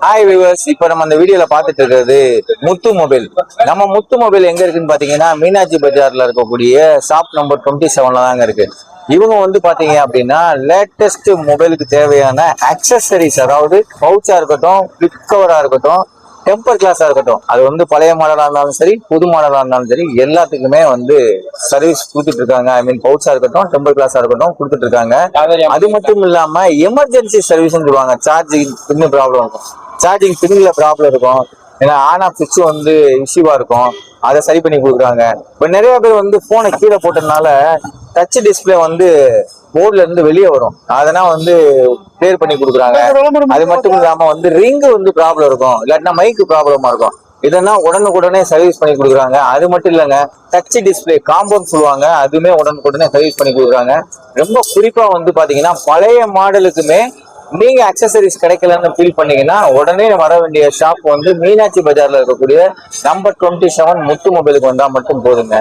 Hi viewers, இப்போ நம்ம அந்த வீடியோல பார்த்துட்டு இருக்கிறது முத்து மொபைல். நம்ம முத்து மொபைல் எங்க இருக்குன்னு பாத்தீங்கன்னா மீனாட்சி பஜார்ல இருக்கக்கூடிய ஷாப் நம்பர் 27ல தாங்க இருக்கு. இவங்க வந்து பாத்தீங்க அப்படின்னா லேட்டஸ்ட் மொபைலுக்கு தேவையான அக்சசரிஸ், அதாவது பவுச்சா இருக்கட்டும், பிளிப் கவரா இருக்கட்டும், டெம்பர் கிளாஸா இருக்கட்டும், அது வந்து பழைய மாடலா இருந்தாலும் சரி, புது மாடலா இருந்தாலும் சரி, எல்லாத்துக்குமே வந்து சர்வீஸ் கொடுத்துட்டு இருக்காங்க. ஐ மீன் பவுச்சா இருக்கட்டும், டெம்பர் கிளாஸா இருக்கட்டும் கொடுத்துட்டு இருக்காங்க. அது மட்டும் இல்லாம எமர்ஜென்சி சர்வீஸ் சொல்லுவாங்க. சார்ஜிங் பின் ப்ராப்ளம் இருக்கும், சார்ஜிங் பின்ல ப்ராப்ளம் இருக்கும், ஏன்னா ஆன் ஆஃப் சுவிட்ச் வந்து இஷ்யூவா இருக்கும், அதை சரி பண்ணி கொடுக்குறாங்க. இப்போ நிறைய பேர் வந்து போனை கீழே போட்டதுனால டச் டிஸ்பிளே வந்து போர்ட்ல இருந்து வெளியே வரும், அதெல்லாம் வந்து கிளியர் பண்ணி கொடுக்குறாங்க. அது மட்டும் இல்லாம வந்து ரிங் வந்து ப்ராப்ளம் இருக்கும், இல்லாட்டினா மைக்கு ப்ராப்ளமா இருக்கும், இதெல்லாம் உடனுக்குடனே சர்வீஸ் பண்ணி கொடுக்குறாங்க. அது மட்டும் இல்லைங்க, டச் டிஸ்பிளே காம்பவுண்ட் சொல்லுவாங்க, அதுவுமே உடனுக்குடனே சர்வீஸ் பண்ணி கொடுக்குறாங்க. ரொம்ப குறிப்பா வந்து பாத்தீங்கன்னா பழைய மாடலுக்குமே நீங்க அக்சசரிஸ் கிடைக்கலன்னு ஃபீல் பண்ணீங்கன்னா உடனே வர வேண்டிய ஷாப் வந்து மீனாட்சி பஜார்ல இருக்கக்கூடிய நம்பர் 27 முத்து மொபைலுக்கு வந்தா மட்டும் போதுங்க.